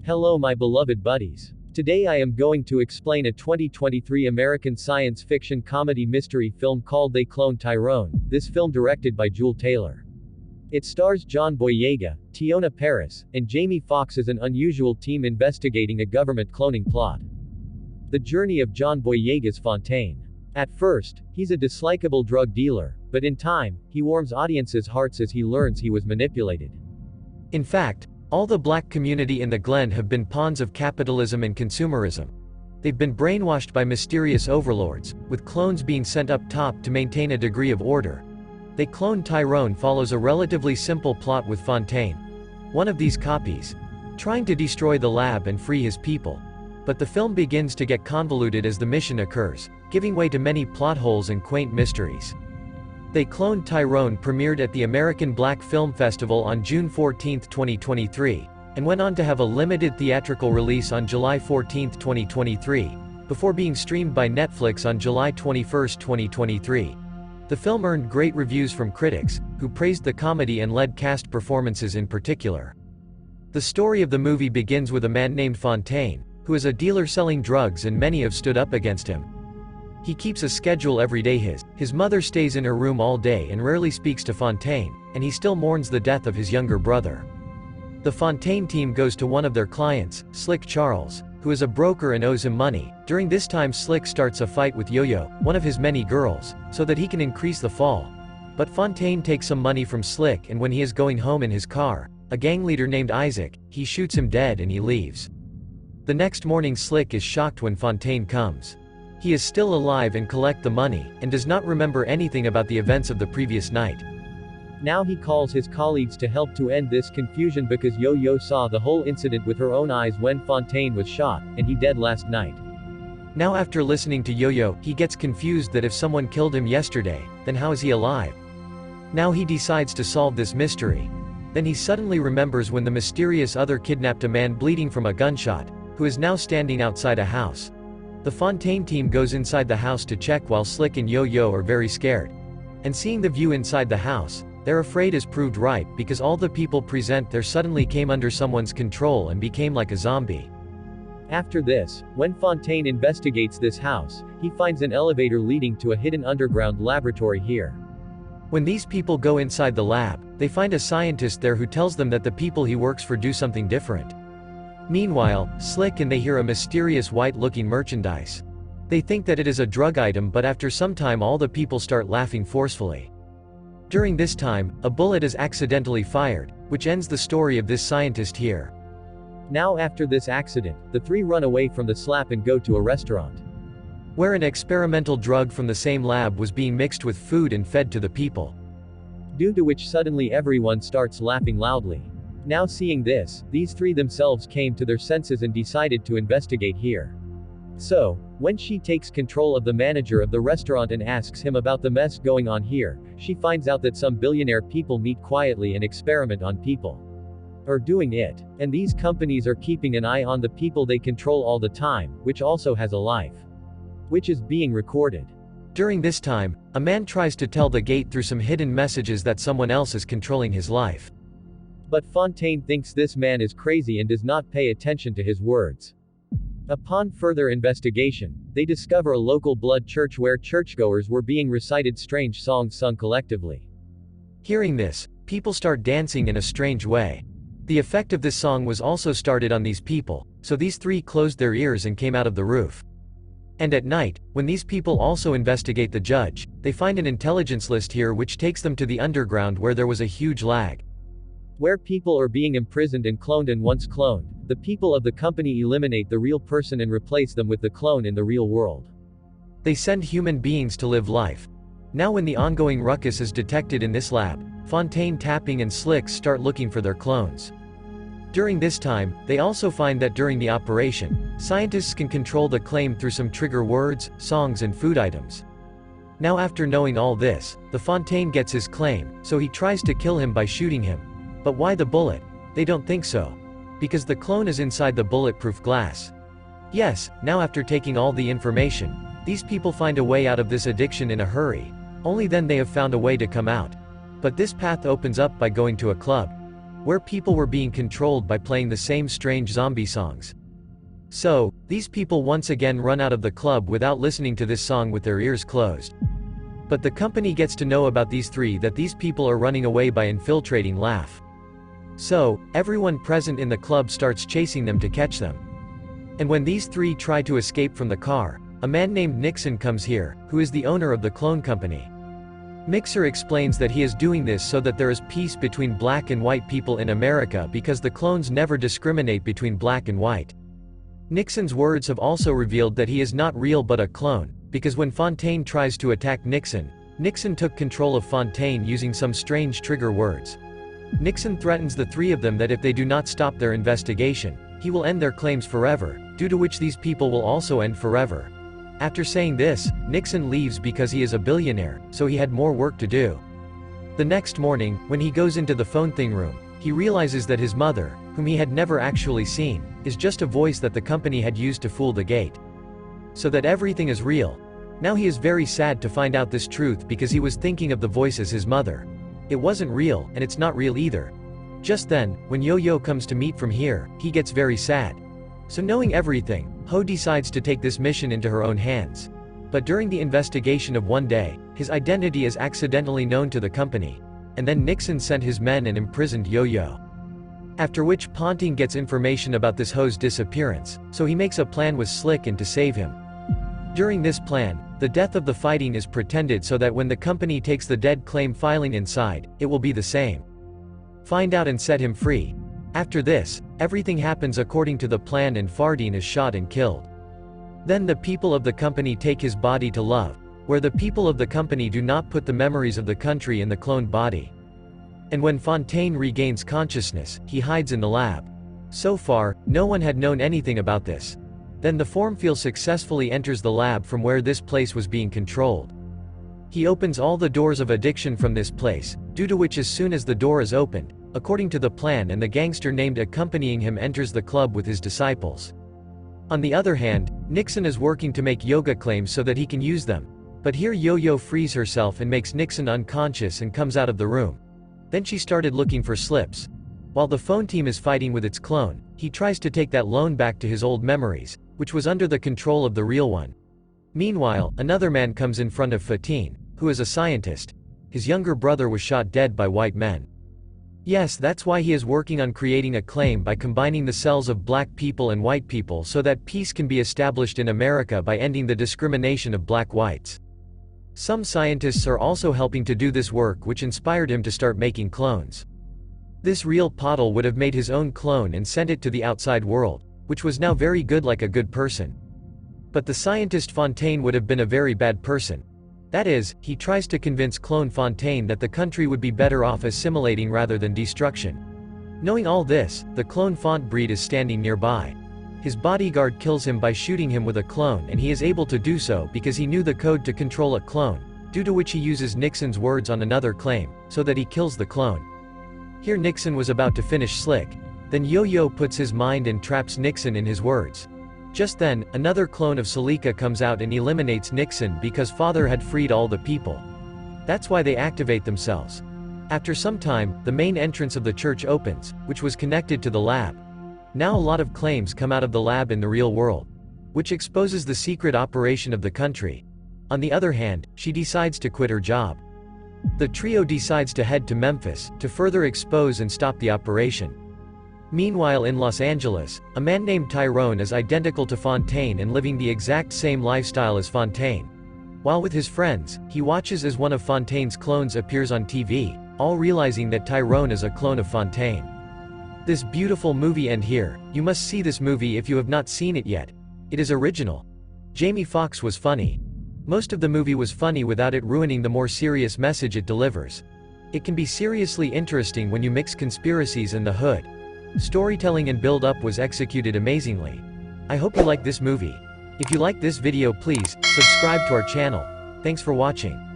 Hello my beloved buddies. Today I am going to explain a 2023 American science fiction comedy mystery film called They Cloned Tyrone, this film directed by Jules Taylor. It stars John Boyega, Teyonah Parris, and Jamie Foxx as an unusual team investigating a government cloning plot. The journey of John Boyega's Fontaine. At first, he's a dislikable drug dealer, but in time, he warms audiences' hearts as he learns he was manipulated. In fact, all the black community in the Glen have been pawns of capitalism and consumerism. They've been brainwashed by mysterious overlords, with clones being sent up top to maintain a degree of order. They Cloned Tyrone follows a relatively simple plot with Fontaine, one of these copies, trying to destroy the lab and free his people. But the film begins to get convoluted as the mission occurs, giving way to many plot holes and quaint mysteries. They Cloned Tyrone premiered at the American Black Film Festival on June 14, 2023, and went on to have a limited theatrical release on July 14, 2023, before being streamed by Netflix on July 21, 2023. The film earned great reviews from critics, who praised the comedy and lead cast performances in particular. The story of the movie begins with a man named Fontaine, who is a dealer selling drugs, and many have stood up against him. He keeps a schedule every day. His mother stays in her room all day and rarely speaks to Fontaine, and he still mourns the death of his younger brother. The Fontaine team goes to one of their clients, Slick Charles, who is a broker and owes him money. During this time, Slick starts a fight with Yo-Yo, one of his many girls, so that he can increase the fall. But Fontaine takes some money from Slick, and when he is going home in his car, a gang leader named Isaac, he shoots him dead and he leaves. The next morning, Slick is shocked when Fontaine comes. He is still alive and collects the money, and does not remember anything about the events of the previous night. Now he calls his colleagues to help to end this confusion because Yo-Yo saw the whole incident with her own eyes when Fontaine was shot, and he dead last night. Now after listening to Yo-Yo, he gets confused that if someone killed him yesterday, then how is he alive? Now he decides to solve this mystery. Then he suddenly remembers when the mysterious other kidnapped a man bleeding from a gunshot, who is now standing outside a house. The Fontaine team goes inside the house to check while Slick and Yo-Yo are very scared. And seeing the view inside the house, they're afraid is proved right because all the people present there suddenly came under someone's control and became like a zombie. After this, when Fontaine investigates this house, he finds an elevator leading to a hidden underground laboratory here. When these people go inside the lab, they find a scientist there who tells them that the people he works for do something different. Meanwhile, Slick and they hear a mysterious white-looking merchandise. They think that it is a drug item, but after some time all the people start laughing forcefully. During this time, a bullet is accidentally fired, which ends the story of this scientist here. Now after this accident, the three run away from the slap and go to a restaurant, where an experimental drug from the same lab was being mixed with food and fed to the people. Due to which suddenly everyone starts laughing loudly. Now seeing this, these three themselves came to their senses and decided to investigate here. So, when she takes control of the manager of the restaurant and asks him about the mess going on here, she finds out that some billionaire people meet quietly and experiment on people. Or doing it. And these companies are keeping an eye on the people they control all the time, which also has a life, which is being recorded. During this time, a man tries to tell the gate through some hidden messages that someone else is controlling his life. But Fontaine thinks this man is crazy and does not pay attention to his words. Upon further investigation, they discover a local blood church where churchgoers were being recited strange songs sung collectively. Hearing this, people start dancing in a strange way. The effect of this song was also started on these people, so these three closed their ears and came out of the roof. And at night, when these people also investigate the judge, they find an intelligence list here which takes them to the underground where there was a huge lag, where people are being imprisoned and cloned, and once cloned, the people of the company eliminate the real person and replace them with the clone in the real world. They send human beings to live life. Now when the ongoing ruckus is detected in this lab, Fontaine, Tapping and Slick start looking for their clones. During this time, they also find that during the operation, scientists can control the claim through some trigger words, songs and food items. Now after knowing all this, the Fontaine gets his claim, so he tries to kill him by shooting him. But why the bullet? They don't think so. Because the clone is inside the bulletproof glass. Yes, now after taking all the information, these people find a way out of this addiction in a hurry. Only then they have found a way to come out. But this path opens up by going to a club. where people were being controlled by playing the same strange zombie songs. So, these people once again run out of the club without listening to this song with their ears closed. But the company gets to know about these three that these people are running away by infiltrating Laugh. So, everyone present in the club starts chasing them to catch them. And when these three try to escape from the car, a man named Nixon comes here, who is the owner of the clone company. Mixer explains that he is doing this so that there is peace between black and white people in America because the clones never discriminate between black and white. Nixon's words have also revealed that he is not real but a clone, because when Fontaine tries to attack Nixon, Nixon took control of Fontaine using some strange trigger words. Nixon threatens the three of them that if they do not stop their investigation, he will end their claims forever, due to which these people will also end forever. After saying this, Nixon leaves because he is a billionaire, so he had more work to do. The next morning, when he goes into the phone thing room, he realizes that his mother, whom he had never actually seen, is just a voice that the company had used to fool the gate. So that everything is real. Now he is very sad to find out this truth because he was thinking of the voice as his mother. It wasn't real, and it's not real either. Just then, when Yo-Yo comes to meet from here, he gets very sad. So knowing everything, Ho decides to take this mission into her own hands. But during the investigation of one day, his identity is accidentally known to the company. And then Nixon sent his men and imprisoned Yo-Yo. After which Ponting gets information about this Ho's disappearance, so he makes a plan with Slick and to save him. During this plan, the death of the fighting is pretended so that when the company takes the dead claim filing inside, it will be the same. Find out and set him free. After this, everything happens according to the plan and Fardeen is shot and killed. Then the people of the company take his body to Love, where the people of the company do not put the memories of the country in the cloned body. And when Fontaine regains consciousness, he hides in the lab. So far, no one had known anything about this. Then the Formfield successfully enters the lab from where this place was being controlled. He opens all the doors of addiction from this place, due to which as soon as the door is opened, according to the plan and the gangster named accompanying him enters the club with his disciples. On the other hand, Nixon is working to make yoga claims so that he can use them. But here Yo-Yo frees herself and makes Nixon unconscious and comes out of the room. Then she started looking for slips. While the phone team is fighting with its clone, he tries to take that lone back to his old memories, which was under the control of the real one. Meanwhile, another man comes in front of Fatine, who is a scientist. His younger brother was shot dead by white men. Yes, that's why he is working on creating a claim by combining the cells of black people and white people so that peace can be established in America by ending the discrimination of black whites. Some scientists are also helping to do this work, which inspired him to start making clones. This real Pottle would have made his own clone and sent it to the outside world, which was now very good like a good person. But the scientist Fontaine would have been a very bad person. That is, he tries to convince clone Fontaine that the country would be better off assimilating rather than destruction. Knowing all this, the clone Font breed is standing nearby. His bodyguard kills him by shooting him with a clone, and he is able to do so because he knew the code to control a clone, due to which he uses Nixon's words on another claim, so that he kills the clone. Here Nixon was about to finish Slick. Then Yo-Yo puts his mind and traps Nixon in his words. Just then, another clone of Salika comes out and eliminates Nixon because Father had freed all the people. That's why they activate themselves. After some time, the main entrance of the church opens, which was connected to the lab. Now a lot of claims come out of the lab in the real world, which exposes the secret operation of the country. On the other hand, she decides to quit her job. The trio decides to head to Memphis, to further expose and stop the operation. Meanwhile in Los Angeles, a man named Tyrone is identical to Fontaine and living the exact same lifestyle as Fontaine. While with his friends, he watches as one of Fontaine's clones appears on TV, all realizing that Tyrone is a clone of Fontaine. This beautiful movie end here. You must see this movie if you have not seen it yet. It is original. Jamie Foxx was funny. Most of the movie was funny without it ruining the more serious message it delivers. It can be seriously interesting when you mix conspiracies and the hood. Storytelling and build-up was executed amazingly. I hope you like this movie. If you like this video, please subscribe to our channel. Thanks for watching.